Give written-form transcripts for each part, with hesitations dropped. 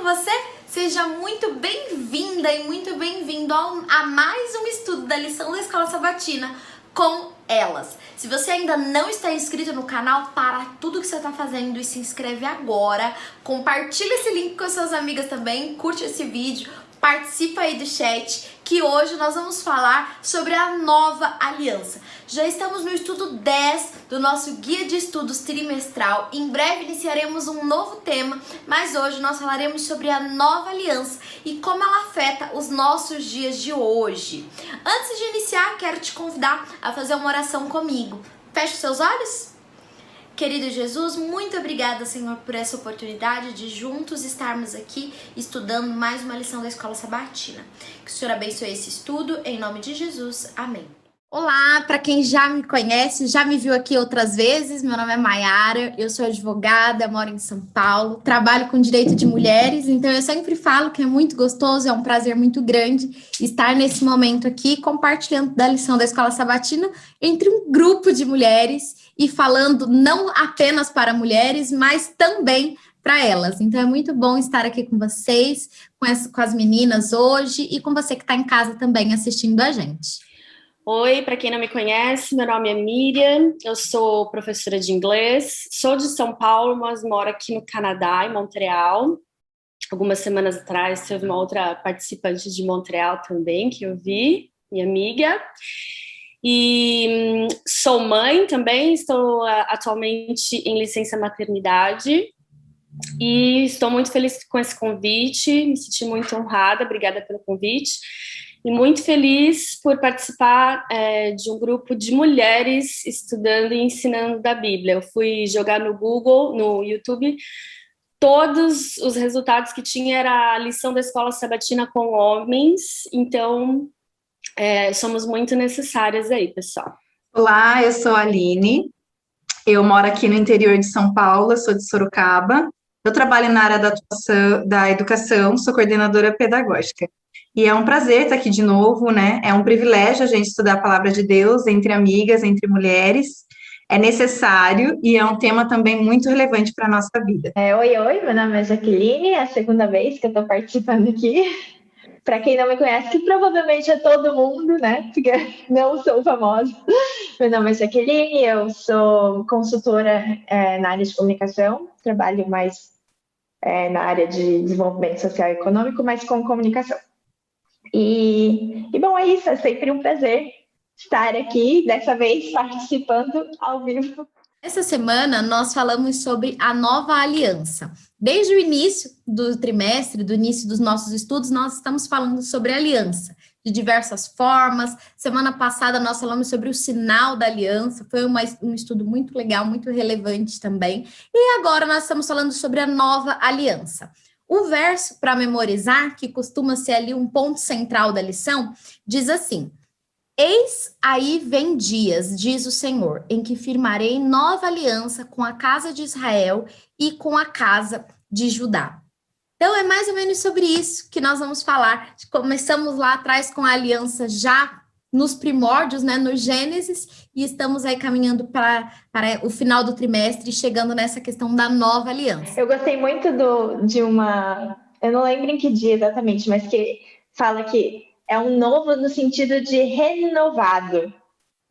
você? Seja muito bem-vinda e muito bem-vindo a mais um estudo da lição da Escola Sabatina com elas. Se você ainda não está inscrito no canal, para tudo que você está fazendo e se inscreve agora. Compartilha esse link com suas amigas também, curte esse vídeo, participa aí do chat, que hoje nós vamos falar sobre a nova aliança. Já estamos no estudo 10 do nosso guia de estudos trimestral. Em breve iniciaremos um novo tema, mas hoje nós falaremos sobre a nova aliança e como ela afeta os nossos dias de hoje. Antes de iniciar, quero te convidar a fazer uma oração comigo. Feche os seus olhos. Querido Jesus, muito obrigada, Senhor, por essa oportunidade de juntos estarmos aqui estudando mais uma lição da Escola Sabatina. Que o Senhor abençoe esse estudo, em nome de Jesus. Amém. Olá, para quem já me conhece, já me viu aqui outras vezes, meu nome é Maiara, eu sou advogada, moro em São Paulo, trabalho com direito de mulheres, então eu sempre falo que é muito gostoso, é um prazer muito grande estar nesse momento aqui compartilhando da lição da Escola Sabatina entre um grupo de mulheres e falando não apenas para mulheres, mas também para elas. Então é muito bom estar aqui com vocês, com as meninas hoje e com você que está em casa também assistindo a gente. Oi, para quem não me conhece, meu nome é Miriam, eu sou professora de inglês, sou de São Paulo, mas moro aqui no Canadá, em Montreal. Algumas semanas atrás teve uma outra participante de Montreal também, que eu vi, minha amiga. E sou mãe também, estou atualmente em licença maternidade e estou muito feliz com esse convite, me senti muito honrada, obrigada pelo convite. E muito feliz por participar de um grupo de mulheres estudando e ensinando da Bíblia. Eu fui jogar no Google, no YouTube, todos os resultados que tinha era a lição da Escola Sabatina com homens, então somos muito necessárias aí, pessoal. Olá, eu sou a Aline, eu moro aqui no interior de São Paulo, eu sou de Sorocaba, eu trabalho na área da educação, sou coordenadora pedagógica. E é um prazer estar aqui de novo, né? É um privilégio a gente estudar a palavra de Deus entre amigas, entre mulheres. É necessário e é um tema também muito relevante para a nossa vida. Oi, meu nome é Jaqueline, é a segunda vez que eu estou participando aqui. Para quem não me conhece, que provavelmente é todo mundo, né? Porque não sou famosa. Meu nome é Jaqueline, eu sou consultora na área de comunicação, trabalho mais na área de desenvolvimento social e econômico, mas com comunicação. Bom, é isso, é sempre um prazer estar aqui, dessa vez participando ao vivo. Essa semana nós falamos sobre a nova aliança. Desde o início do trimestre, do início dos nossos estudos, nós estamos falando sobre aliança, de diversas formas. Semana passada nós falamos sobre o sinal da aliança, foi um estudo muito legal, muito relevante também. E agora nós estamos falando sobre a nova aliança. O verso para memorizar, que costuma ser ali um ponto central da lição, diz assim: eis aí vem dias, diz o Senhor, em que firmarei nova aliança com a casa de Israel e com a casa de Judá. Então, é mais ou menos sobre isso que nós vamos falar. Começamos lá atrás com a aliança já nos primórdios, né, no Gênesis, e estamos aí caminhando para o final do trimestre, chegando nessa questão da nova aliança. Eu gostei muito de uma... Eu não lembro em que dia exatamente, mas que fala que é um novo no sentido de renovado,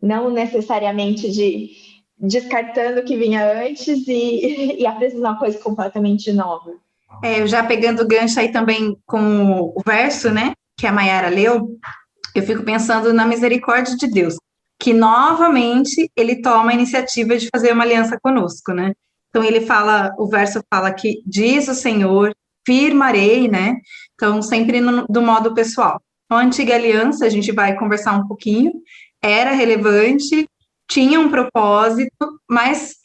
não necessariamente de descartando o que vinha antes e apresentando uma coisa completamente nova. Eu já pegando o gancho aí também com o verso, né, que a Maiara leu, eu fico pensando na misericórdia de Deus, que novamente ele toma a iniciativa de fazer uma aliança conosco, né? Então ele fala, o verso fala que diz o Senhor, firmarei, né? Então sempre do modo pessoal. Então, a antiga aliança, a gente vai conversar um pouquinho, era relevante, tinha um propósito, mas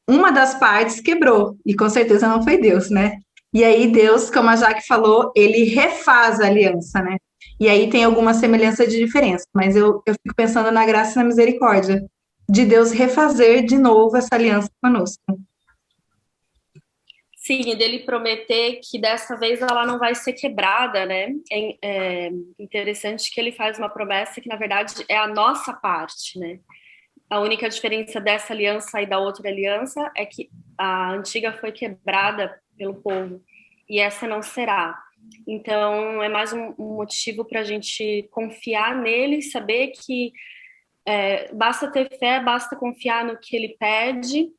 uma das partes quebrou, e com certeza não foi Deus, né? E aí Deus, como a Jaque falou, ele refaz a aliança, né? E aí tem alguma semelhança de diferença, mas eu fico pensando na graça e na misericórdia de Deus refazer de novo essa aliança conosco. Sim, e dele prometer que dessa vez ela não vai ser quebrada, né? É interessante que ele faz uma promessa que, na verdade, é a nossa parte, né? A única diferença dessa aliança e da outra aliança é que a antiga foi quebrada pelo povo e essa não será. Então, é mais um motivo para a gente confiar nele, saber que basta ter fé, basta confiar no que ele pede,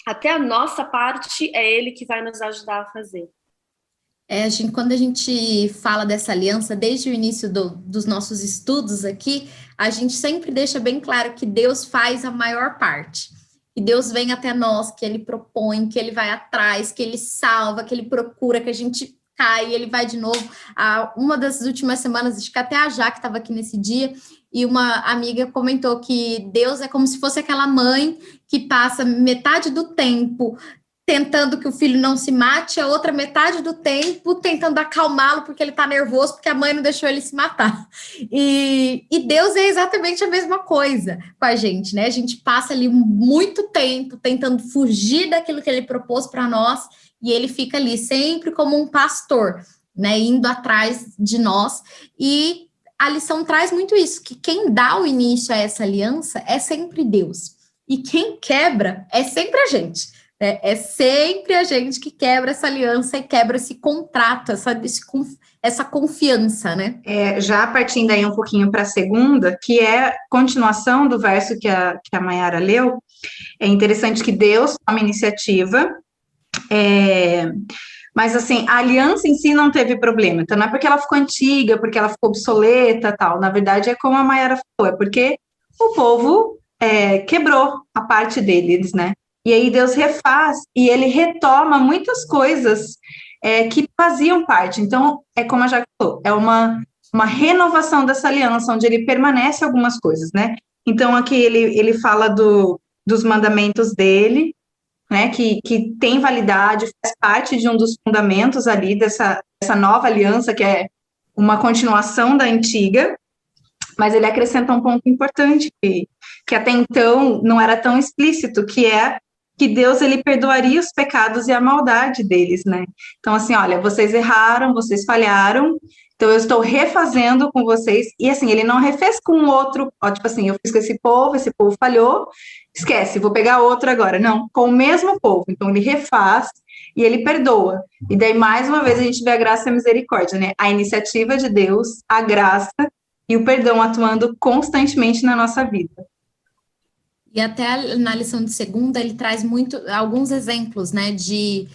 até a nossa parte é ele que vai nos ajudar a fazer. Quando a gente fala dessa aliança, desde o início dos nossos estudos aqui, a gente sempre deixa bem claro que Deus faz a maior parte. Que Deus vem até nós, que ele propõe, que ele vai atrás, que ele salva, que ele procura, que a gente cai e ele vai de novo. Uma das últimas semanas, acho que até a Jaque estava aqui nesse dia, e uma amiga comentou que Deus é como se fosse aquela mãe que passa metade do tempo tentando que o filho não se mate, a outra metade do tempo tentando acalmá-lo porque ele está nervoso, porque a mãe não deixou ele se matar. E Deus é exatamente a mesma coisa com a gente, né? A gente passa ali muito tempo tentando fugir daquilo que ele propôs para nós, e ele fica ali sempre como um pastor, né? Indo atrás de nós. E a lição traz muito isso, que quem dá o início a essa aliança é sempre Deus. E quem quebra é sempre a gente. É sempre a gente que quebra essa aliança e quebra esse contrato, essa confiança, né? Já partindo aí um pouquinho para a segunda, que é continuação do verso que a Mayara leu, é interessante que Deus toma iniciativa, mas assim, a aliança em si não teve problema, então não é porque ela ficou antiga, porque ela ficou obsoleta, tal, na verdade é como a Mayara falou, é porque o povo quebrou a parte deles, né? E aí Deus refaz e ele retoma muitas coisas que faziam parte. Então, é como a Jaque falou, é uma renovação dessa aliança, onde ele permanece algumas coisas, né? Então, aqui ele fala dos mandamentos dele, né? Que tem validade, faz parte de um dos fundamentos ali dessa nova aliança, que é uma continuação da antiga, mas ele acrescenta um ponto importante, que até então não era tão explícito, que é que Deus, ele perdoaria os pecados e a maldade deles, né? Então, assim, olha, vocês erraram, vocês falharam, então eu estou refazendo com vocês, e assim, ele não refez com outro, tipo assim, eu fiz com esse povo falhou, esquece, vou pegar outro agora. Não, com o mesmo povo, então ele refaz e ele perdoa. E daí, mais uma vez, a gente vê a graça e a misericórdia, né? A iniciativa de Deus, a graça e o perdão atuando constantemente na nossa vida. E até na lição de segunda, ele traz alguns exemplos, né, de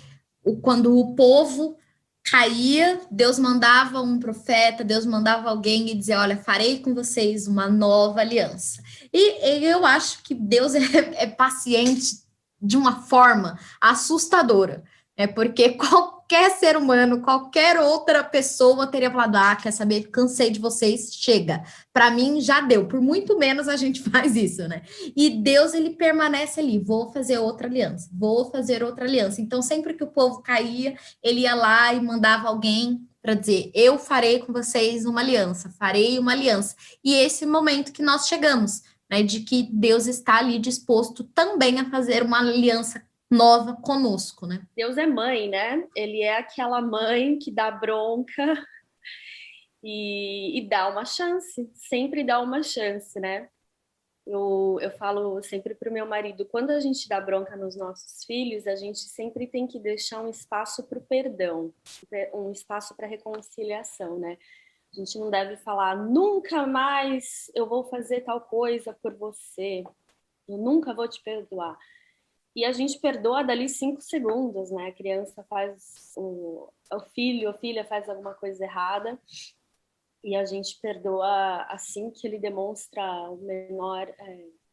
quando o povo caía, Deus mandava um profeta, Deus mandava alguém e dizia, olha, farei com vocês uma nova aliança. E eu acho que Deus é paciente de uma forma assustadora, porque qualquer ser humano, qualquer outra pessoa teria falado, quer saber, cansei de vocês, chega. Para mim já deu, por muito menos a gente faz isso, né? E Deus, ele permanece ali, vou fazer outra aliança. Então, sempre que o povo caía, ele ia lá e mandava alguém para dizer, eu farei com vocês uma aliança, farei uma aliança. E esse momento que nós chegamos, né, de que Deus está ali disposto também a fazer uma aliança nova conosco, né? Deus é mãe, né? Ele é aquela mãe que dá bronca e dá uma chance, sempre dá uma chance, né? Eu falo sempre para o meu marido, quando a gente dá bronca nos nossos filhos, a gente sempre tem que deixar um espaço para o perdão, um espaço para reconciliação, né? A gente não deve falar, nunca mais eu vou fazer tal coisa por você, eu nunca vou te perdoar. E a gente perdoa dali 5 segundos, né? A criança faz, o filho ou filha faz alguma coisa errada e a gente perdoa assim que ele demonstra o menor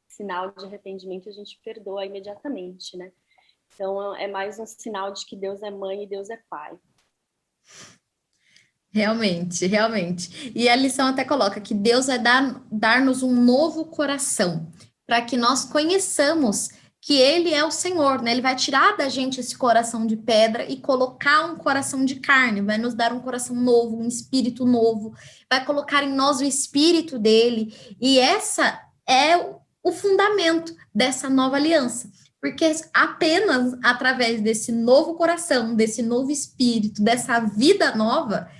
sinal de arrependimento, a gente perdoa imediatamente, né? Então, é mais um sinal de que Deus é mãe e Deus é pai. Realmente, realmente. E a lição até coloca que Deus vai dar-nos um novo coração, para que nós conheçamos que ele é o Senhor, né? Ele vai tirar da gente esse coração de pedra e colocar um coração de carne, vai nos dar um coração novo, um espírito novo, vai colocar em nós o espírito dele, e essa é o fundamento dessa nova aliança, porque apenas através desse novo coração, desse novo espírito, dessa vida nova,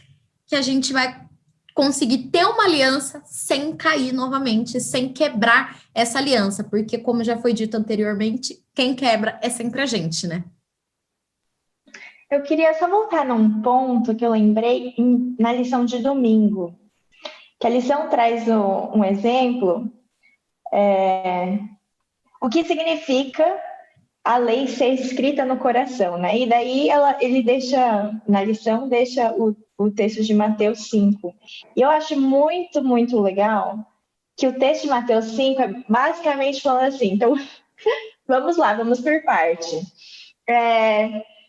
que a gente vai conseguir ter uma aliança sem cair novamente, sem quebrar essa aliança, porque, como já foi dito anteriormente, quem quebra é sempre a gente, né? Eu queria só voltar num ponto que eu lembrei na lição de domingo, que a lição traz um exemplo, o que significa a lei ser escrita no coração, né? E daí ele deixa, na lição, deixa o texto de Mateus 5. E eu acho muito, muito legal que o texto de Mateus 5 é basicamente falando assim, então, vamos lá, vamos por parte.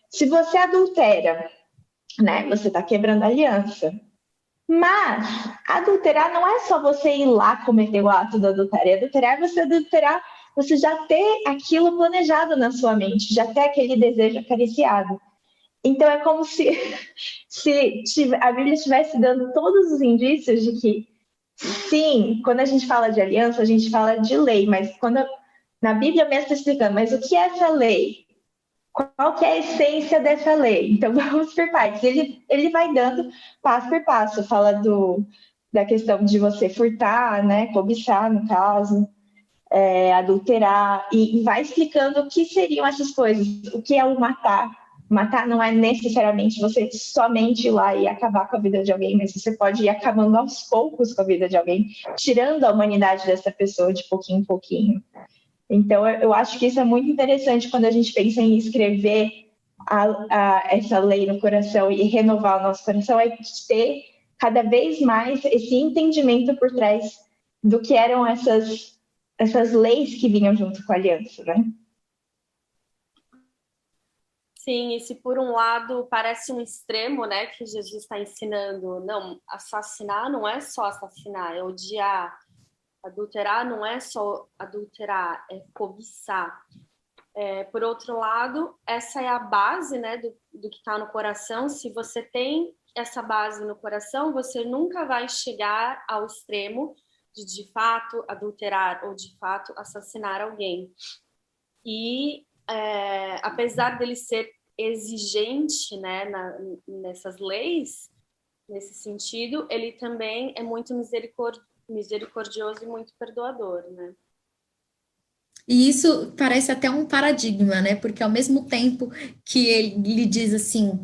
Se você adultera, né, você está quebrando a aliança. Mas adulterar não é só você ir lá cometer o ato do adultério. Adulterar é você adulterar, você já ter aquilo planejado na sua mente, já ter aquele desejo acariciado. Então é como se a Bíblia estivesse dando todos os indícios de que, sim, quando a gente fala de aliança, a gente fala de lei, mas na Bíblia mesmo está explicando, mas o que é essa lei? Qual que é a essência dessa lei? Então, vamos por partes. Ele vai dando passo por passo. Fala da questão de você furtar, né? Cobiçar, no caso, adulterar, e vai explicando o que seriam essas coisas. O que é o matar? Matar não é necessariamente você somente ir lá e acabar com a vida de alguém, mas você pode ir acabando aos poucos com a vida de alguém, tirando a humanidade dessa pessoa de pouquinho em pouquinho. Então, eu acho que isso é muito interessante quando a gente pensa em escrever essa lei no coração e renovar o nosso coração, é ter cada vez mais esse entendimento por trás do que eram essas leis que vinham junto com a aliança, né? Sim, e se por um lado parece um extremo, né, que Jesus está ensinando, não, assassinar não é só assassinar, é odiar. Adulterar não é só adulterar, é cobiçar. Por outro lado, essa é a base, né, do que está no coração. Se você tem essa base no coração, você nunca vai chegar ao extremo de fato adulterar ou de fato assassinar alguém. E apesar dele ser exigente, né, nessas leis, nesse sentido, ele também é muito misericordioso e muito perdoador, né? E isso parece até um paradigma, né? Porque ao mesmo tempo que ele lhe diz assim,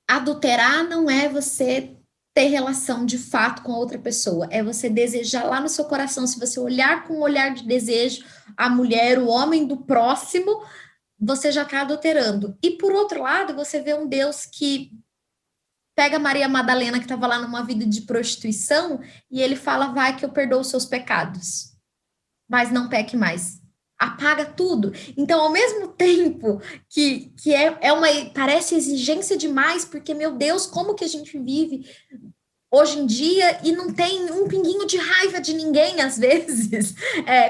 adulterar não é você ter relação de fato com a outra pessoa, é você desejar lá no seu coração, se você olhar com um olhar de desejo a mulher, o homem do próximo, você já está adulterando. E por outro lado, você vê um Deus que pega Maria Madalena, que estava lá numa vida de prostituição, e ele fala, vai que eu perdoo os seus pecados, mas não peque mais. Apaga tudo. Então, ao mesmo tempo que parece exigência demais, porque, meu Deus, como que a gente vive hoje em dia e não tem um pinguinho de raiva de ninguém, às vezes.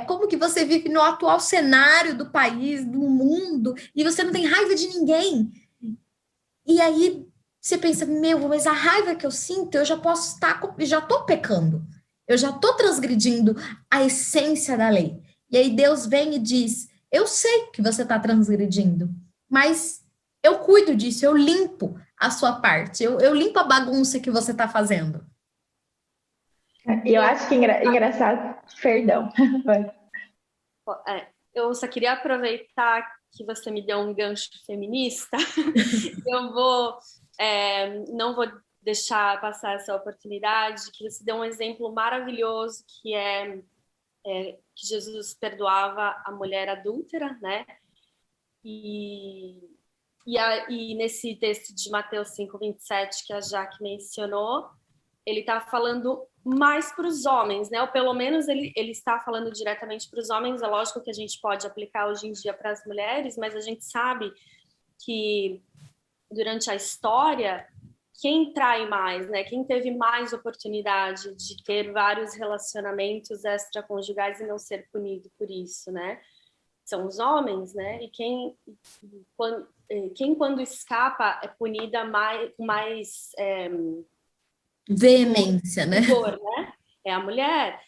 Como que você vive no atual cenário do país, do mundo, e você não tem raiva de ninguém. E aí você pensa, mas a raiva que eu sinto, eu já posso já estou pecando. Eu já estou transgredindo a essência da lei. E aí Deus vem e diz, eu sei que você está transgredindo, mas eu cuido disso, eu limpo a sua parte, eu limpo a bagunça que você está fazendo. E eu acho que engraçado, perdão. Eu só queria aproveitar que você me deu um gancho feminista. Eu não vou deixar passar essa oportunidade, que você deu um exemplo maravilhoso, que que Jesus perdoava a mulher adúltera, né? E nesse texto de Mateus 5:27, que a Jaque mencionou, ele está falando mais para os homens, né? Ou pelo menos ele está falando diretamente para os homens. É lógico que a gente pode aplicar hoje em dia para as mulheres, mas a gente sabe que durante a história, quem trai mais, né? Quem teve mais oportunidade de ter vários relacionamentos extraconjugais e não ser punido por isso, né? São os homens, né? E quem quando escapa é punida com mais veemência, né? né? É a mulher.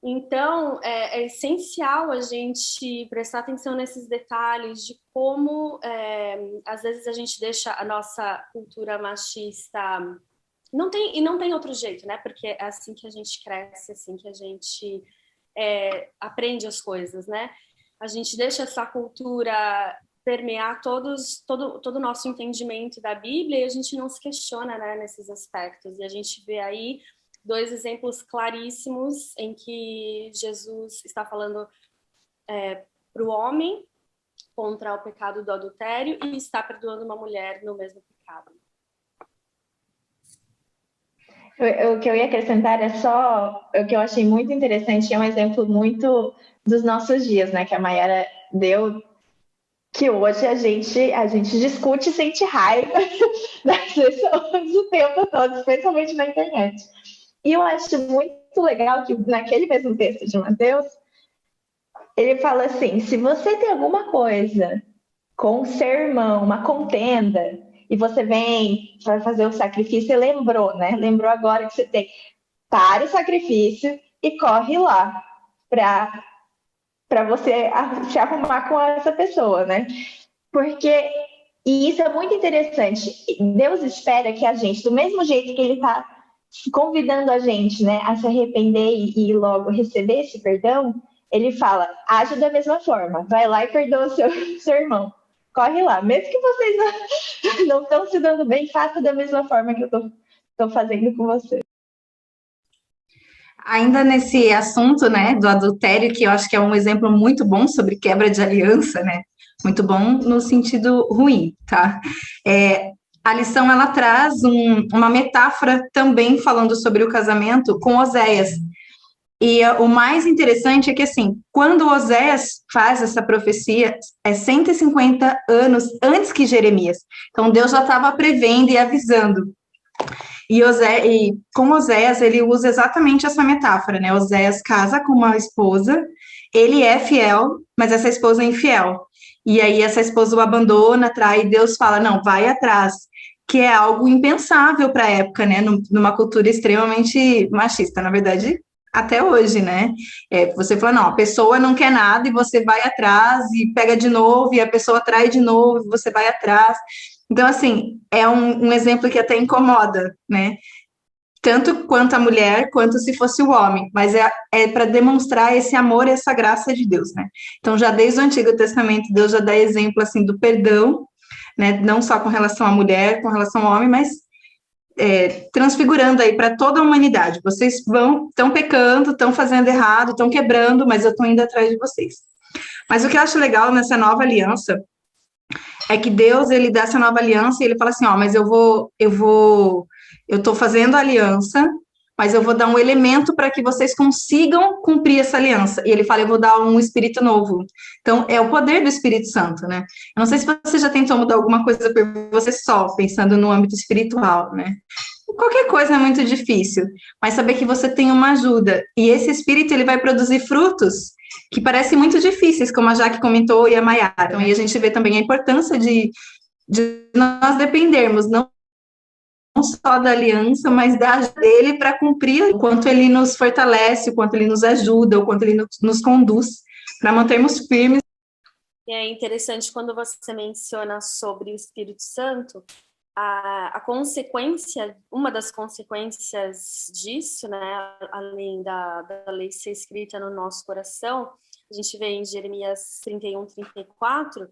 Então, é essencial a gente prestar atenção nesses detalhes de como, às vezes, a gente deixa a nossa cultura machista... não tem outro jeito, né? Porque é assim que a gente cresce, assim que a gente aprende as coisas, né? A gente deixa essa cultura permear todo o nosso entendimento da Bíblia, e a gente não se questiona, né, nesses aspectos. E a gente vê aí 2 exemplos claríssimos em que Jesus está falando para o homem contra o pecado do adultério e está perdoando uma mulher no mesmo pecado. O que eu ia acrescentar é só o que eu achei muito interessante, é um exemplo muito dos nossos dias, né, que a Mayara deu, que hoje a gente discute e sente raiva das pessoas o tempo todo, especialmente na internet. E eu acho muito legal que naquele mesmo texto de Mateus, ele fala assim, se você tem alguma coisa com o seu irmão, uma contenda, e você vai fazer o sacrifício e lembrou, né? Lembrou agora que você tem. Para o sacrifício e corre lá para você se arrumar com essa pessoa, né? Porque, e isso é muito interessante, Deus espera que a gente, do mesmo jeito que Ele está convidando a gente, né, a se arrepender e logo receber esse perdão, Ele fala, age da mesma forma, vai lá e perdoa o seu irmão. Corre lá, mesmo que vocês não estão se dando bem, faça da mesma forma que eu estou fazendo com você. Ainda nesse assunto, né, do adultério, que eu acho que é um exemplo muito bom sobre quebra de aliança, né? Muito bom no sentido ruim, tá? A lição, ela traz uma metáfora também falando sobre o casamento com Oséias. E o mais interessante é que, assim, quando Oséias faz essa profecia, é 150 anos antes que Jeremias. Então, Deus já estava prevendo e avisando. E com Oséias, ele usa exatamente essa metáfora, né? Oséias casa com uma esposa, ele é fiel, mas essa esposa é infiel. E aí essa esposa o abandona, trai, e Deus fala, não, vai atrás, que é algo impensável para a época, né? Numa cultura extremamente machista, na verdade, até hoje, né? Você fala, não, a pessoa não quer nada e você vai atrás e pega de novo, e a pessoa trai de novo e você vai atrás. Então, assim, é um exemplo que até incomoda, né? Tanto quanto a mulher, quanto se fosse o homem. Mas é para demonstrar esse amor e essa graça de Deus, né? Então, já desde o Antigo Testamento, Deus já dá exemplo, assim, do perdão, né? Não só com relação à mulher, com relação ao homem, mas transfigurando aí para toda a humanidade. Vocês estão pecando, estão fazendo errado, estão quebrando, mas eu estou indo atrás de vocês. Mas o que eu acho legal nessa nova aliança é que Deus, ele dá essa nova aliança e ele fala assim, ó, mas eu tô fazendo a aliança, mas eu vou dar um elemento para que vocês consigam cumprir essa aliança. E ele fala, eu vou dar um espírito novo. Então, é o poder do Espírito Santo, né? Eu não sei se você já tentou mudar alguma coisa por você só, pensando no âmbito espiritual, né? Qualquer coisa é muito difícil, mas saber que você tem uma ajuda. E esse espírito, ele vai produzir frutos que parecem muito difíceis, como a Jaque comentou e a Mayara. Então, aí a gente vê também a importância de nós dependermos, não só da aliança, mas da ajuda dele para cumprir o quanto ele nos fortalece, o quanto ele nos ajuda, o quanto ele nos conduz para mantermos firmes. É interessante quando você menciona sobre o Espírito Santo, a consequência, uma das consequências disso, né, além da lei ser escrita no nosso coração, a gente vê em Jeremias 31, 34,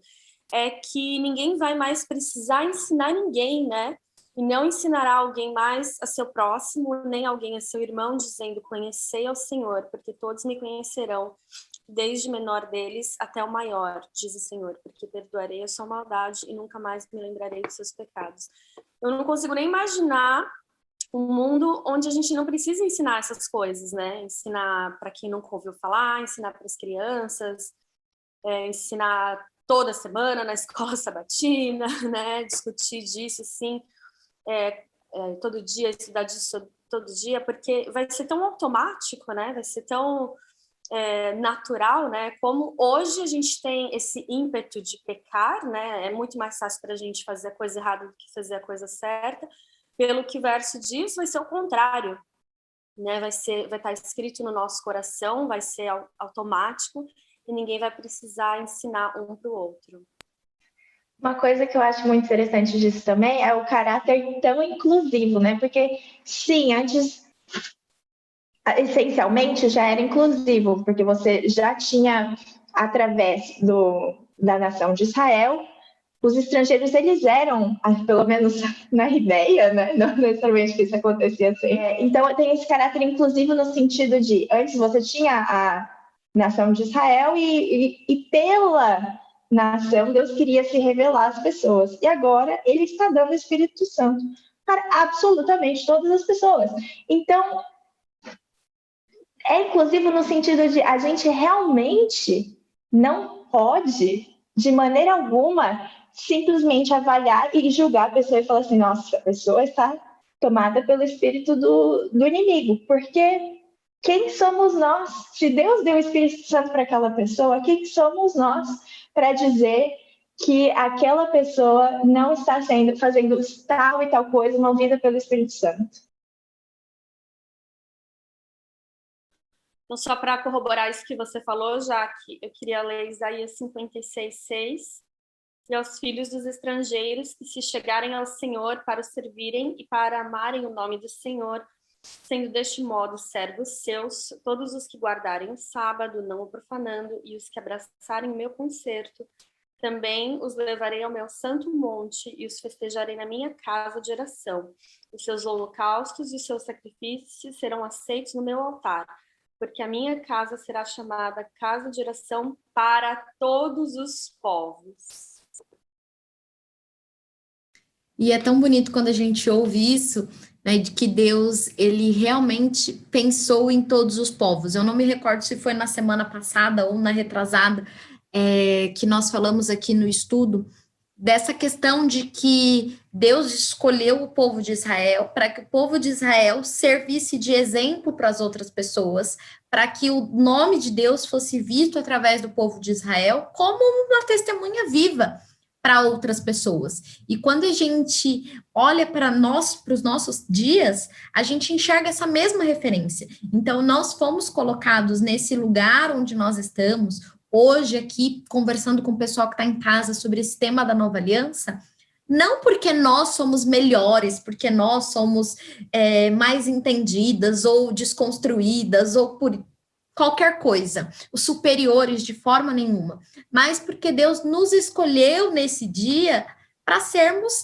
é que ninguém vai mais precisar ensinar ninguém, né? E não ensinará alguém mais a seu próximo, nem alguém a seu irmão, dizendo, conhecei ao Senhor, porque todos me conhecerão, desde o menor deles até o maior, diz o Senhor, porque perdoarei a sua maldade e nunca mais me lembrarei dos seus pecados. Eu não consigo nem imaginar um mundo onde a gente não precisa ensinar essas coisas, né? Ensinar para quem nunca ouviu falar, ensinar para as crianças, ensinar toda semana na escola sabatina, né? Discutir disso, sim, todo dia, estudar disso todo dia, porque vai ser tão automático, né? Vai ser tão natural, né? Como hoje a gente tem esse ímpeto de pecar, né? É muito mais fácil para a gente fazer a coisa errada do que fazer a coisa certa. Pelo que o verso diz, vai ser o contrário, né? Vai estar escrito no nosso coração, vai ser automático e ninguém vai precisar ensinar um para o outro. Uma coisa que eu acho muito interessante disso também é o caráter tão inclusivo, né? Porque, sim, antes, essencialmente, já era inclusivo, porque você já tinha, através da nação de Israel, os estrangeiros, eles eram, pelo menos na ideia, né? Não necessariamente que isso acontecia assim. Então, tem esse caráter inclusivo no sentido de, antes você tinha a nação de Israel e pela nação, Deus queria se revelar às pessoas. E agora, ele está dando o Espírito Santo para absolutamente todas as pessoas. Então, é inclusivo no sentido de a gente realmente não pode, de maneira alguma, simplesmente avaliar e julgar a pessoa e falar assim, nossa, a pessoa está tomada pelo espírito do inimigo, porque quem somos nós? Se Deus deu o Espírito Santo para aquela pessoa, quem somos nós para dizer que aquela pessoa não está fazendo tal e tal coisa movida pelo Espírito Santo? Então, só para corroborar isso que você falou, Jaque, eu queria ler Isaías 56:6. E aos filhos dos estrangeiros que se chegarem ao Senhor para o servirem e para amarem o nome do Senhor, sendo deste modo servos seus, todos os que guardarem o sábado, não o profanando, e os que abraçarem o meu concerto, também os levarei ao meu santo monte e os festejarei na minha casa de oração. Os seus holocaustos e os seus sacrifícios serão aceitos no meu altar, porque a minha casa será chamada casa de oração para todos os povos. E é tão bonito quando a gente ouve isso, né, de que Deus, ele realmente pensou em todos os povos. Eu não me recordo se foi na semana passada ou na retrasada, que nós falamos aqui no estudo, dessa questão de que Deus escolheu o povo de Israel para que o povo de Israel servisse de exemplo para as outras pessoas, para que o nome de Deus fosse visto através do povo de Israel como uma testemunha viva para outras pessoas. E quando a gente olha para os nossos dias, a gente enxerga essa mesma referência. Então, nós fomos colocados nesse lugar onde nós estamos, hoje aqui, conversando com o pessoal que está em casa sobre esse tema da nova aliança, não porque nós somos melhores, porque nós somos mais entendidas ou desconstruídas, ou por qualquer coisa, os superiores de forma nenhuma, mas porque Deus nos escolheu nesse dia para sermos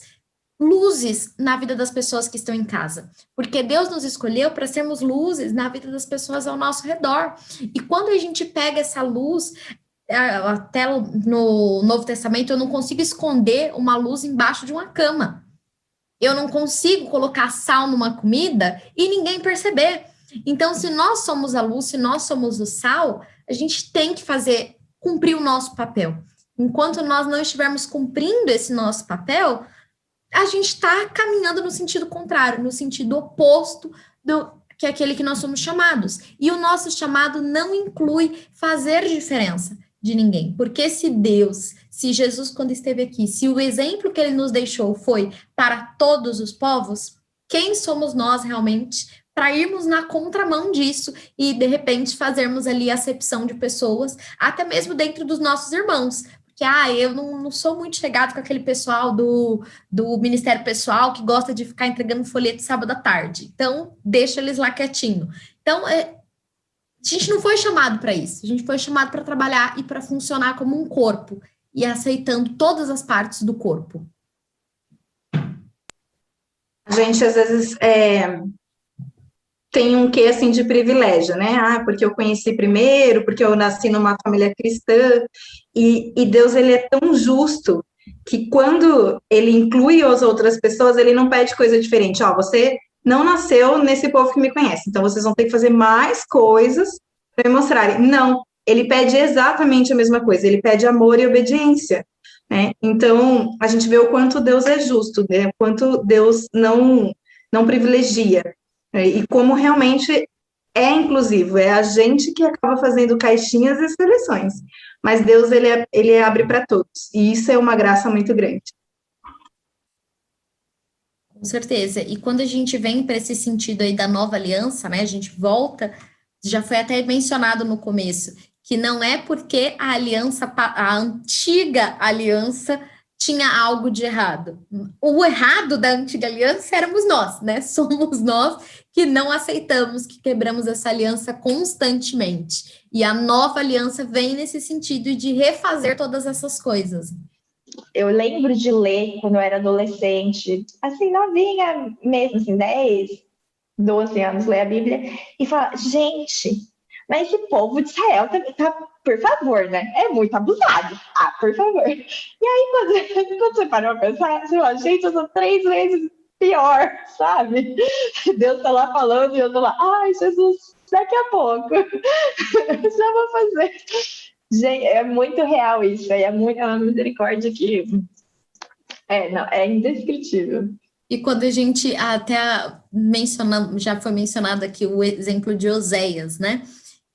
luzes na vida das pessoas que estão em casa, porque Deus nos escolheu para sermos luzes na vida das pessoas ao nosso redor, e quando a gente pega essa luz, até no Novo Testamento, eu não consigo esconder uma luz embaixo de uma cama, eu não consigo colocar sal numa comida e ninguém perceber. Então, se nós somos a luz, se nós somos o sal, a gente tem que cumprir o nosso papel. Enquanto nós não estivermos cumprindo esse nosso papel, a gente está caminhando no sentido contrário, no sentido oposto que é aquele que nós somos chamados. E o nosso chamado não inclui fazer diferença de ninguém. Porque se Jesus, quando esteve aqui, se o exemplo que ele nos deixou foi para todos os povos, quem somos nós realmente para irmos na contramão disso e, de repente, fazermos ali acepção de pessoas, até mesmo dentro dos nossos irmãos. Porque, eu não sou muito chegado com aquele pessoal do Ministério Pessoal que gosta de ficar entregando folheto sábado à tarde. Então, deixa eles lá quietinho. Então, a gente não foi chamado para isso. A gente foi chamado para trabalhar e para funcionar como um corpo e aceitando todas as partes do corpo. A gente, às vezes, tem um quê, assim, de privilégio, né? Porque eu conheci primeiro, porque eu nasci numa família cristã, e Deus, ele é tão justo que quando ele inclui as outras pessoas, ele não pede coisa diferente. Você não nasceu nesse povo que me conhece, então vocês vão ter que fazer mais coisas para me mostrarem. Não, ele pede exatamente a mesma coisa, ele pede amor e obediência, né? Então, a gente vê o quanto Deus é justo, né? O quanto Deus não privilegia. E como realmente é inclusivo, é a gente que acaba fazendo caixinhas e seleções, mas Deus, ele abre para todos, e isso é uma graça muito grande. Com certeza, e quando a gente vem para esse sentido aí da nova aliança, né, a gente volta, já foi até mencionado no começo, que não é porque a antiga aliança tinha algo de errado. O errado da antiga aliança éramos nós, né? Somos nós que não aceitamos, que quebramos essa aliança constantemente. E a nova aliança vem nesse sentido de refazer todas essas coisas. Eu lembro de ler quando eu era adolescente, assim, novinha mesmo, assim, 10, 12 anos, ler a Bíblia e falar, gente, mas esse povo de Israel tá, por favor, né? É muito abusado. Ah, por favor. E aí, quando você parou pra pensar, você fala, gente, eu sou 3 vezes pior, sabe? Deus tá lá falando e eu tô lá, ai, Jesus, daqui a pouco. Já vou fazer. Gente, é muito real isso, é uma misericórdia que é indescritível. E quando a gente até já foi mencionado aqui o exemplo de Oséias, né?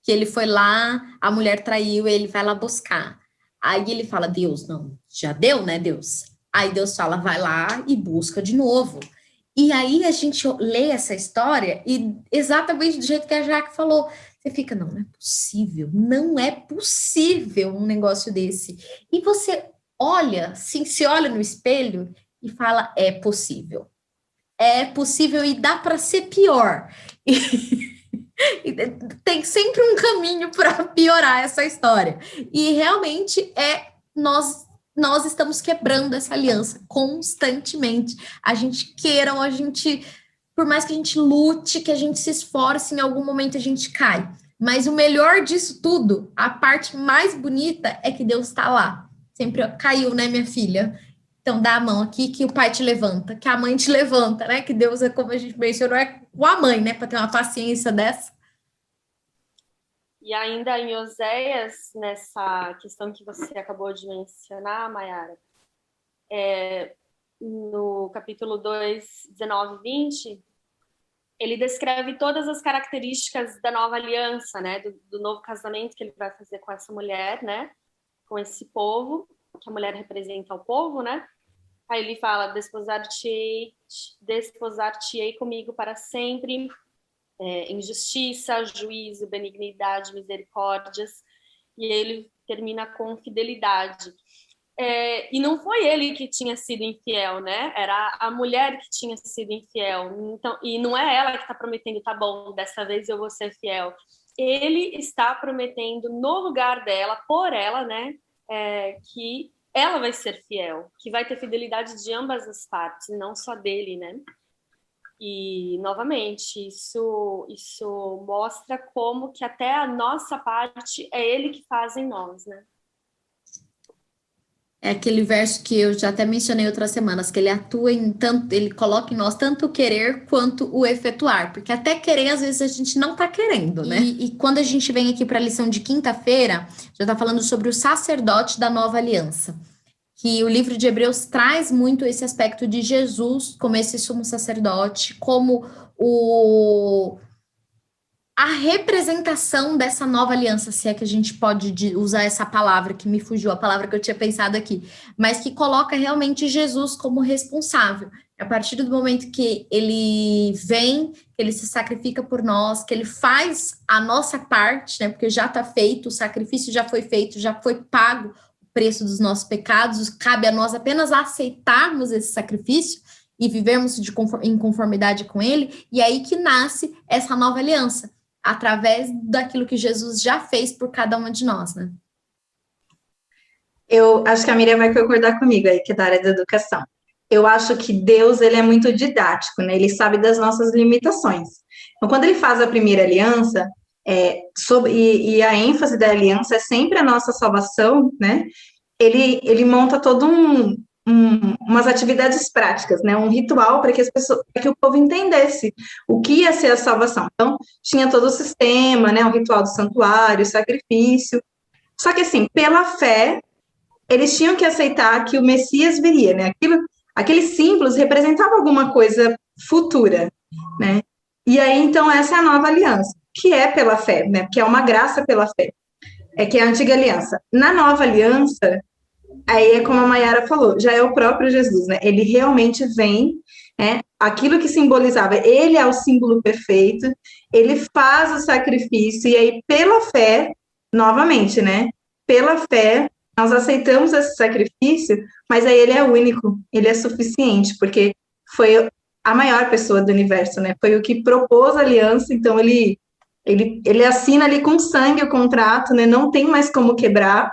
Que ele foi lá, a mulher traiu, ele vai lá buscar. Aí ele fala, Deus, não, já deu, né, Deus? Aí Deus fala, vai lá e busca de novo. E aí a gente lê essa história e exatamente do jeito que a Jaque falou, você fica, não é possível um negócio desse. E você olha, se olha no espelho e fala, é possível. É possível e dá para ser pior. E tem sempre um caminho para piorar essa história. E realmente nós estamos quebrando essa aliança constantemente. A gente queira ou a gente, por mais que a gente lute, que a gente se esforce, em algum momento a gente cai. Mas o melhor disso tudo, a parte mais bonita é que Deus está lá. Sempre caiu, né, minha filha? Então dá a mão aqui que o pai te levanta, que a mãe te levanta, né? Que Deus é, como a gente mencionou, é com a mãe, né? Para ter uma paciência dessa. E ainda em Oséias, nessa questão que você acabou de mencionar, Mayara, no capítulo 2, 19 e 20, ele descreve todas as características da nova aliança, né? Do novo casamento que ele vai fazer com essa mulher, né? Com esse povo, que a mulher representa o povo, né? Aí ele fala, desposar-te-ei comigo para sempre, em justiça, juízo, benignidade, misericórdias, e ele termina com fidelidade. E não foi ele que tinha sido infiel, né? Era a mulher que tinha sido infiel. Então, e não é ela que está prometendo, tá bom, dessa vez eu vou ser fiel. Ele está prometendo no lugar dela, por ela, né? Que ela vai ser fiel, que vai ter fidelidade de ambas as partes, não só dele, né? E, novamente, isso mostra como que até a nossa parte é ele que faz em nós, né? É aquele verso que eu já até mencionei outras semanas, que ele atua em tanto, ele coloca em nós tanto o querer quanto o efetuar, porque até querer, às vezes, a gente não tá querendo, né? E quando a gente vem aqui para a lição de quinta-feira, já tá falando sobre o sacerdote da nova aliança, que o livro de Hebreus traz muito esse aspecto de Jesus como esse sumo sacerdote, como a representação dessa nova aliança, se é que a gente pode usar essa palavra, que me fugiu, a palavra que eu tinha pensado aqui, mas que coloca realmente Jesus como responsável. A partir do momento que ele vem, que ele se sacrifica por nós, que ele faz a nossa parte, né, porque já está feito, o sacrifício já foi feito, já foi pago o preço dos nossos pecados, cabe a nós apenas aceitarmos esse sacrifício e vivermos em conformidade com ele, e aí que nasce essa nova aliança, através daquilo que Jesus já fez por cada uma de nós, né? Eu acho que a Miriam vai concordar comigo aí, que é da área da educação. Eu acho que Deus, ele é muito didático, né? Ele sabe das nossas limitações. Então, quando ele faz a primeira aliança, e a ênfase da aliança é sempre a nossa salvação, né? Ele monta todo umas atividades práticas, né? Um ritual para que o povo entendesse o que ia ser a salvação. Então, tinha todo o sistema, né? O ritual do santuário, o sacrifício. Só que, assim, pela fé, eles tinham que aceitar que o Messias viria, né? Aqueles símbolos representavam alguma coisa futura, né? E aí, então, essa é a nova aliança, que é pela fé, né? Que é uma graça pela fé. Que é a antiga aliança. Na nova aliança, aí é como a Mayara falou, já é o próprio Jesus, né? Ele realmente vem, né? Aquilo que simbolizava, ele é o símbolo perfeito, ele faz o sacrifício, e aí pela fé, novamente, né? Pela fé, nós aceitamos esse sacrifício, mas aí ele é único, ele é suficiente, porque foi a maior pessoa do universo, né? Foi o que propôs a aliança, então ele assina ali com sangue o contrato, né? Não tem mais como quebrar,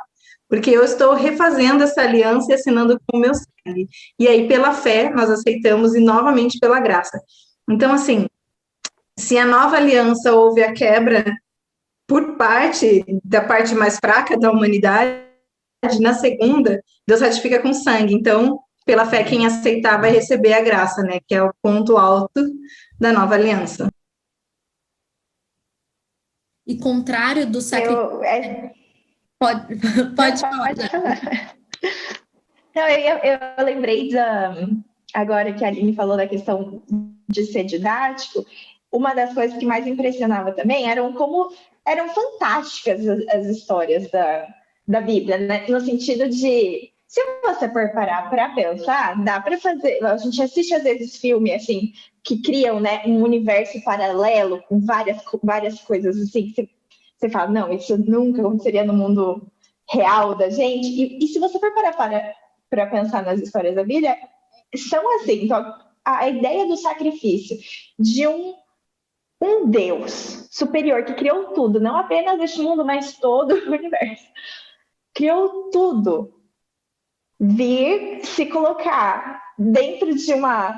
porque eu estou refazendo essa aliança e assinando com o meu sangue. E aí, pela fé, nós aceitamos e novamente pela graça. Então, assim, se a nova aliança houve a quebra por parte da parte mais fraca da humanidade, na segunda, Deus ratifica com sangue. Então, pela fé, quem aceitar vai receber a graça, né? Que é o ponto alto da nova aliança. E contrário do sacrifício. Pode falar. Pode falar. Não, eu lembrei agora que a Aline falou da questão de ser didático. Uma das coisas que mais impressionava também eram como eram fantásticas as histórias da Bíblia, né? No sentido de, se você for parar para pensar, dá para fazer. A gente assiste às vezes filme assim que criam, né, um universo paralelo com várias coisas assim. Você fala, não, isso nunca aconteceria no mundo real da gente. E se você for parar para pensar nas histórias da Bíblia, são assim. Então, a ideia do sacrifício de um Deus superior que criou tudo, não apenas este mundo, mas todo o universo, criou tudo, vir se colocar dentro de uma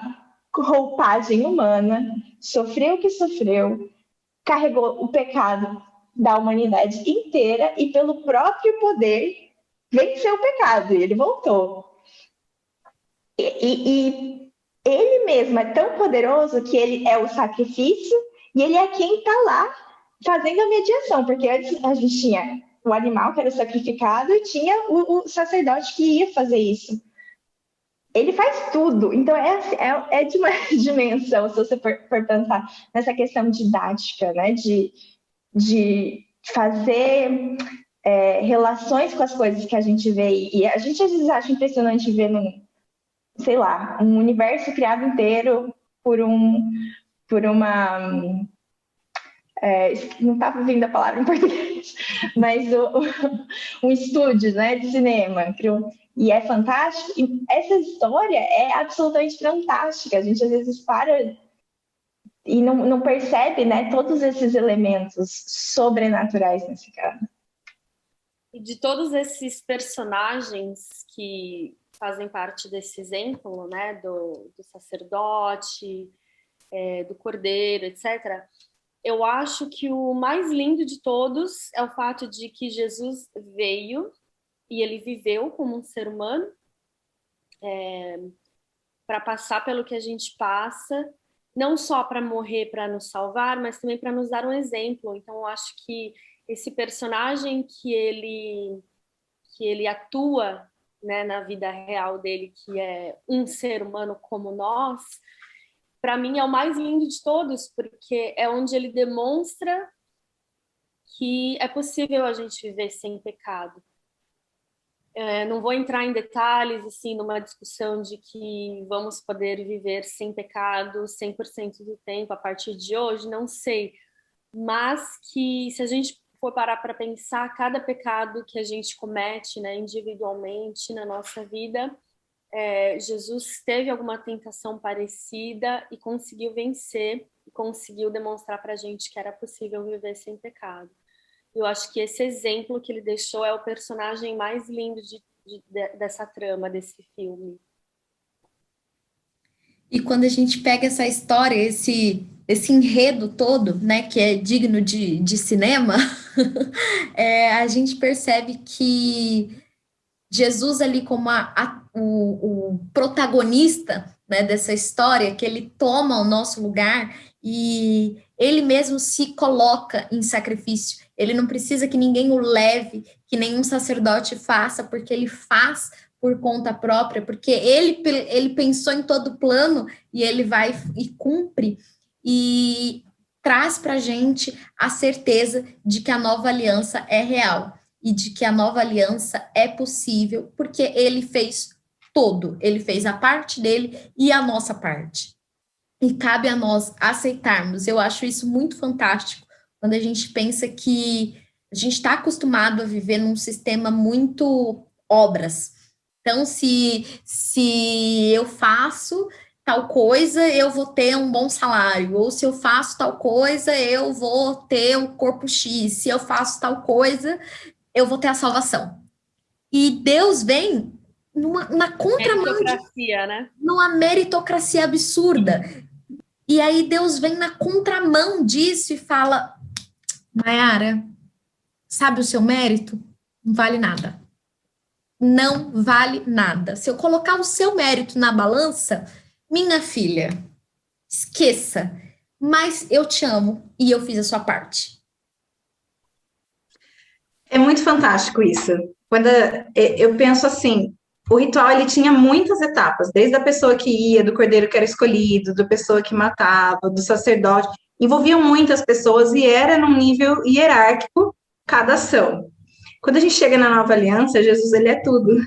roupagem humana, sofreu o que sofreu, carregou o pecado da humanidade inteira e pelo próprio poder venceu o pecado e ele voltou. E ele mesmo é tão poderoso que ele é o sacrifício e ele é quem está lá fazendo a mediação, porque antes a gente tinha o animal que era sacrificado e tinha o sacerdote que ia fazer isso. Ele faz tudo, então é de uma dimensão, se você for pensar nessa questão didática, né, de fazer relações com as coisas que a gente vê, e a gente às vezes acha impressionante ver sei lá, um universo criado inteiro por uma não estava vindo a palavra em português, mas um estúdio, né, de cinema, e é fantástico. E essa história é absolutamente fantástica. A gente às vezes para e não percebe, né, todos esses elementos sobrenaturais nesse caso. E de todos esses personagens que fazem parte desse exemplo, né, do sacerdote, do cordeiro, etc., eu acho que o mais lindo de todos é o fato de que Jesus veio e ele viveu como um ser humano para passar pelo que a gente passa, não só para morrer para nos salvar, mas também para nos dar um exemplo. Então, eu acho que esse personagem que ele atua, né, na vida real dele, que é um ser humano como nós, para mim é o mais lindo de todos, porque é onde ele demonstra que é possível a gente viver sem pecado. Não vou entrar em detalhes, assim, numa discussão de que vamos poder viver sem pecado 100% do tempo a partir de hoje, não sei. Mas que se a gente for parar para pensar, cada pecado que a gente comete, né, individualmente na nossa vida, Jesus teve alguma tentação parecida e conseguiu vencer, e conseguiu demonstrar para a gente que era possível viver sem pecado. Eu acho que esse exemplo que ele deixou é o personagem mais lindo dessa trama, desse filme. E quando a gente pega essa história, esse enredo todo, né, que é digno de cinema, a gente percebe que Jesus ali como o protagonista, né, dessa história, que ele toma o nosso lugar e ele mesmo se coloca em sacrifício. Ele não precisa que ninguém o leve, que nenhum sacerdote faça, porque ele faz por conta própria, porque ele pensou em todo o plano e ele vai e cumpre e traz para a gente a certeza de que a nova aliança é real e de que a nova aliança é possível, porque ele fez todo, ele fez a parte dele e a nossa parte. E cabe a nós aceitarmos. Eu acho isso muito fantástico, quando a gente pensa que a gente está acostumado a viver num sistema muito obras. Então, se eu faço tal coisa, eu vou ter um bom salário. Ou se eu faço tal coisa, eu vou ter o corpo X. Se eu faço tal coisa, eu vou ter a salvação. E Deus vem na contramão, Meritocracia, né? numa meritocracia absurda. E aí Deus vem na contramão disso e fala: Mayara, sabe o seu mérito? Não vale nada. Não vale nada. Se eu colocar o seu mérito na balança, minha filha, esqueça. Mas eu te amo e eu fiz a sua parte. É muito fantástico isso. Quando eu penso assim, o ritual ele tinha muitas etapas, desde a pessoa que ia, do cordeiro que era escolhido, da pessoa que matava, do sacerdote, envolviam muitas pessoas e era num nível hierárquico cada ação. Quando a gente chega na nova aliança, Jesus ele é tudo,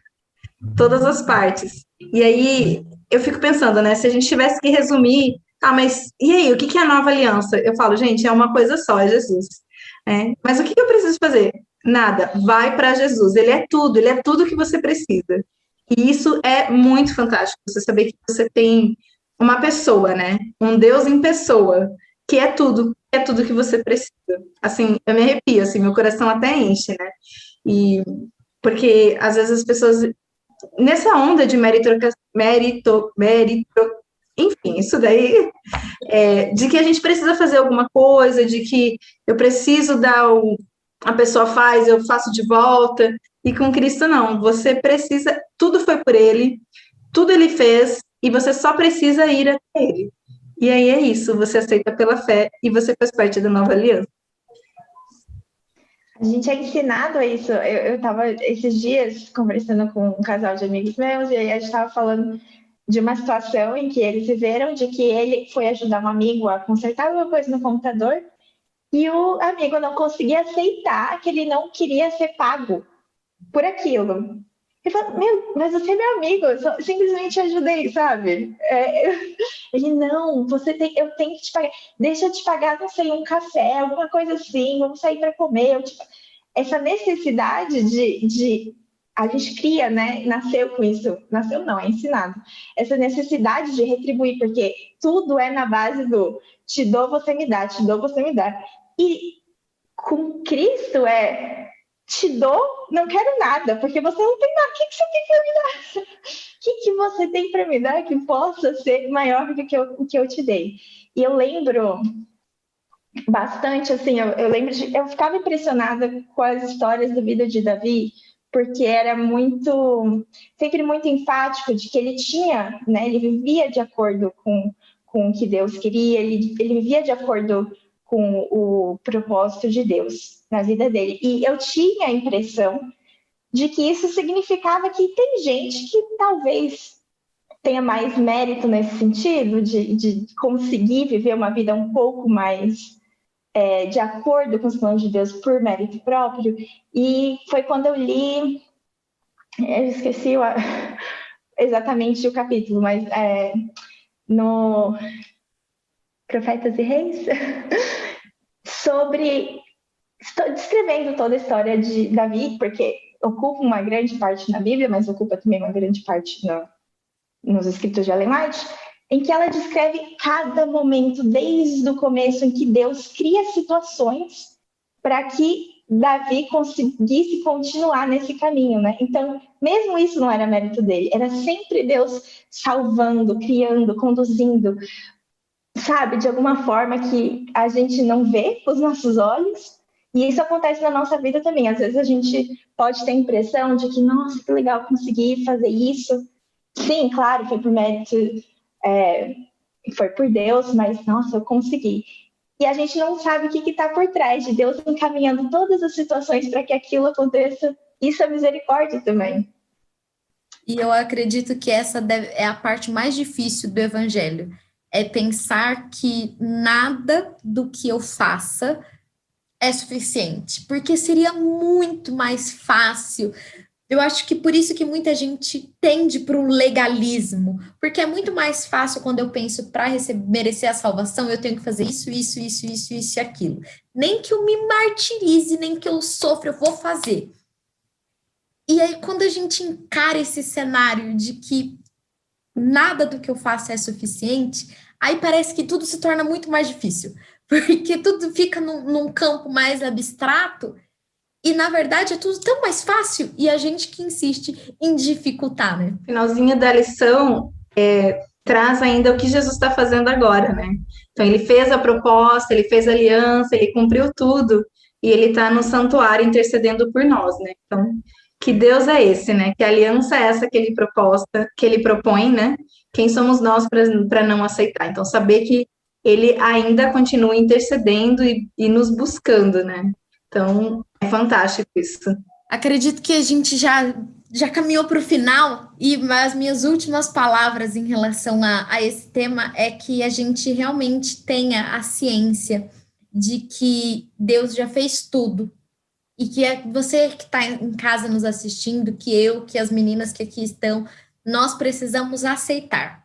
todas as partes. E aí eu fico pensando, né, se a gente tivesse que resumir, mas e aí, o que é a nova aliança? Eu falo, gente, é uma coisa só, é Jesus. Mas o que eu preciso fazer? Nada, vai para Jesus, ele é tudo que você precisa. E isso é muito fantástico, você saber que você tem uma pessoa, né? Um Deus em pessoa, que é tudo que você precisa. Assim, eu me arrepio, assim, meu coração até enche, né? E porque às vezes as pessoas nessa onda de enfim, isso daí de que a gente precisa fazer alguma coisa, de que eu preciso a pessoa faz, eu faço de volta, e com Cristo não, você precisa, tudo foi por Ele, tudo Ele fez, e você só precisa ir até Ele. E aí é isso, você aceita pela fé, e você faz parte da nova aliança. A gente é ensinado a isso. Eu tava esses dias conversando com um casal de amigos meus, e aí a gente estava falando de uma situação em que eles viveram, de que ele foi ajudar um amigo a consertar alguma coisa no computador, e o amigo não conseguia aceitar que ele não queria ser pago por aquilo. Ele falou, mas você é meu amigo, eu simplesmente ajudei, sabe? Ele, não, eu tenho que te pagar, deixa eu te pagar, não sei, um café, alguma coisa assim, vamos sair para comer. Essa necessidade de a gente cria, né? Nasceu com isso, nasceu não, é ensinado. Essa necessidade de retribuir, porque tudo é na base do te dou, você me dá, te dou, você me dá. E com Cristo te dou, não quero nada, porque você não tem nada. O que você tem para me dar? O que você tem para me dar que possa ser maior do que o que eu te dei? E eu lembro bastante, assim, eu ficava impressionada com as histórias da vida de Davi, porque era sempre muito enfático de que ele tinha, né, ele vivia de acordo com o que Deus queria, ele vivia de acordo com o propósito de Deus na vida dele. E eu tinha a impressão de que isso significava que tem gente que talvez tenha mais mérito nesse sentido, de conseguir viver uma vida um pouco mais de acordo com os planos de Deus por mérito próprio. E foi quando eu li, eu esqueci exatamente o capítulo, mas no Profetas e Reis, descrevendo toda a história de Davi, porque ocupa uma grande parte na Bíblia, mas ocupa também uma grande parte nos escritos de Ellen White, em que ela descreve cada momento, desde o começo, em que Deus cria situações para que Davi conseguisse continuar nesse caminho, né? Então, mesmo isso não era mérito dele, era sempre Deus salvando, criando, conduzindo, sabe? De alguma forma que a gente não vê com os nossos olhos, e isso acontece na nossa vida também. Às vezes a gente pode ter a impressão de que, nossa, que legal conseguir fazer isso. Sim, claro, foi por mérito, foi por Deus, mas, nossa, eu consegui. E a gente não sabe o que está por trás de Deus encaminhando todas as situações para que aquilo aconteça. Isso é misericórdia também. E eu acredito que essa é a parte mais difícil do evangelho. É pensar que nada do que eu faça é suficiente. Porque seria muito mais fácil. Eu acho que por isso que muita gente tende para um legalismo, porque é muito mais fácil quando eu penso para merecer a salvação, eu tenho que fazer isso e aquilo. Nem que eu me martirize, nem que eu sofra, eu vou fazer. E aí, quando a gente encara esse cenário de que nada do que eu faço é suficiente, aí parece que tudo se torna muito mais difícil, porque tudo fica num campo mais abstrato, e na verdade é tudo tão mais fácil, e a gente que insiste em dificultar, né? Finalzinho da lição traz ainda o que Jesus está fazendo agora, né? Então, ele fez a proposta, ele fez a aliança, ele cumpriu tudo, e ele está no santuário intercedendo por nós, né? Então, que Deus é esse, né? Que aliança é essa que ele proposta, que ele propõe, né? Quem somos nós para não aceitar? Então, saber que ele ainda continua intercedendo e nos buscando, né? Então, é fantástico isso. Acredito que a gente já caminhou para o final, e as minhas últimas palavras em relação a esse tema é que a gente realmente tenha a ciência de que Deus já fez tudo. E que é você que está em casa nos assistindo, que eu, que as meninas que aqui estão, nós precisamos aceitar.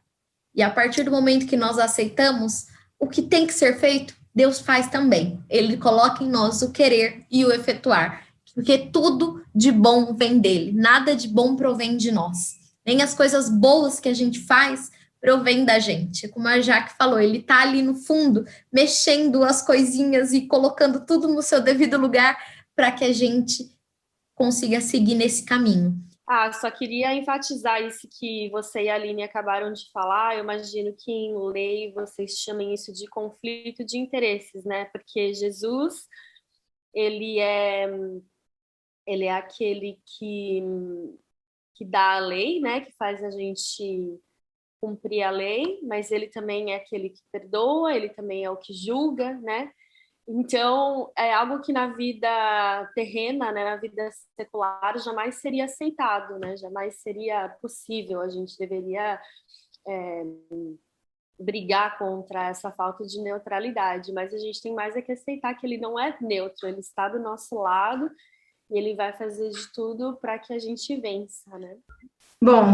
E a partir do momento que nós aceitamos, o que tem que ser feito, Deus faz também. Ele coloca em nós o querer e o efetuar. Porque tudo de bom vem dele, nada de bom provém de nós. Nem as coisas boas que a gente faz provém da gente. Como a Jaque falou, ele está ali no fundo, mexendo as coisinhas e colocando tudo no seu devido lugar para que a gente consiga seguir nesse caminho. Só queria enfatizar isso que você e a Aline acabaram de falar. Eu imagino que em lei vocês chamem isso de conflito de interesses, né? Porque Jesus, ele é aquele que dá a lei, né? Que faz a gente cumprir a lei, mas ele também é aquele que perdoa, ele também é o que julga, né? Então, é algo que na vida terrena, né, na vida secular, jamais seria aceitado, né? Jamais seria possível. A gente deveria brigar contra essa falta de neutralidade, mas a gente tem mais é que aceitar que ele não é neutro, ele está do nosso lado e ele vai fazer de tudo para que a gente vença, né? Bom,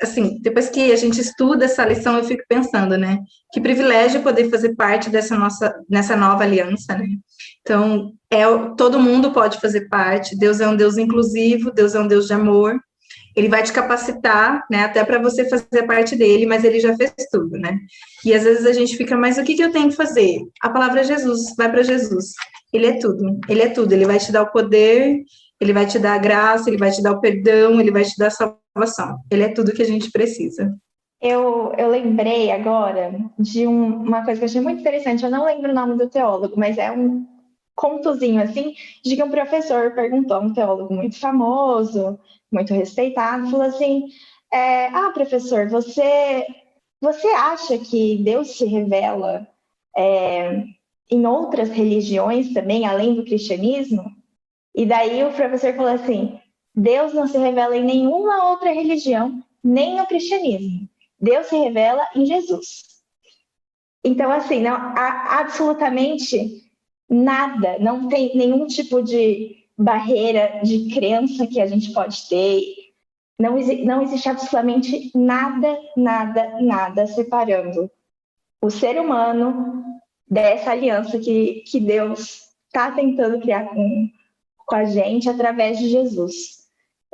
assim, depois que a gente estuda essa lição, eu fico pensando, né? Que privilégio poder fazer parte nessa nova aliança, né? Então, todo mundo pode fazer parte. Deus é um Deus inclusivo, Deus é um Deus de amor. Ele vai te capacitar, né? Até para você fazer parte dele, mas ele já fez tudo, né? E às vezes a gente fica, mas o que eu tenho que fazer? A palavra é Jesus, vai para Jesus. Ele é tudo, ele é tudo. Ele vai te dar o poder, ele vai te dar a graça, ele vai te dar o perdão, ele vai te dar a salvação. Ele é tudo que a gente precisa. Eu lembrei agora de uma coisa que eu achei muito interessante. Eu não lembro o nome do teólogo, mas é um contozinho assim, de que um professor perguntou a um teólogo muito famoso, muito respeitado, falou assim: professor, você acha que Deus se revela em outras religiões também, além do cristianismo? E daí o professor falou assim: Deus não se revela em nenhuma outra religião, nem no cristianismo. Deus se revela em Jesus. Então, assim, não há absolutamente nada, não tem nenhum tipo de barreira de crença que a gente pode ter. Não existe absolutamente nada, nada, nada separando o ser humano dessa aliança que Deus está tentando criar com a gente através de Jesus.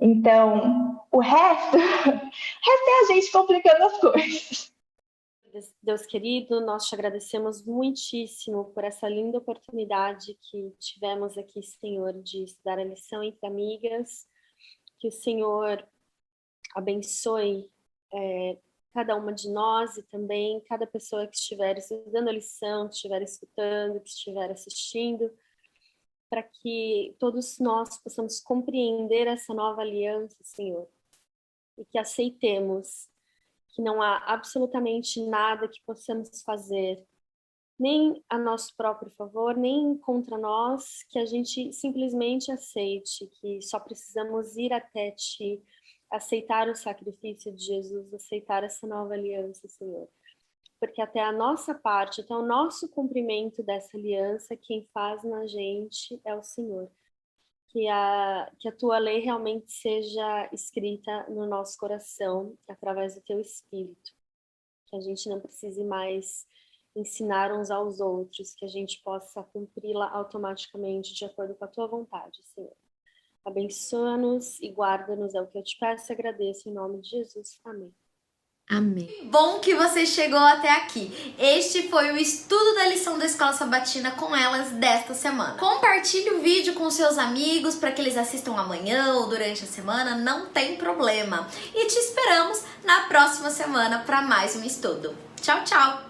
Então, o resto é a gente complicando as coisas. Deus querido, nós te agradecemos muitíssimo por essa linda oportunidade que tivemos aqui, Senhor, de estudar a lição entre amigas. Que o Senhor abençoe cada uma de nós e também cada pessoa que estiver estudando a lição, que estiver escutando, que estiver assistindo, para que todos nós possamos compreender essa nova aliança, Senhor, e que aceitemos que não há absolutamente nada que possamos fazer, nem a nosso próprio favor, nem contra nós, que a gente simplesmente aceite, que só precisamos ir até Ti, aceitar o sacrifício de Jesus, aceitar essa nova aliança, Senhor. Porque até a nossa parte, até o nosso cumprimento dessa aliança, quem faz na gente é o Senhor. Que a Tua lei realmente seja escrita no nosso coração, através do Teu Espírito. Que a gente não precise mais ensinar uns aos outros, que a gente possa cumpri-la automaticamente de acordo com a Tua vontade, Senhor. Abençoa-nos e guarda-nos, é o que eu te peço e agradeço em nome de Jesus. Amém. Amém. Bom que você chegou até aqui. Este foi o estudo da lição da Escola Sabatina com elas desta semana. Compartilhe o vídeo com seus amigos para que eles assistam amanhã ou durante a semana, não tem problema. E te esperamos na próxima semana para mais um estudo. Tchau, tchau!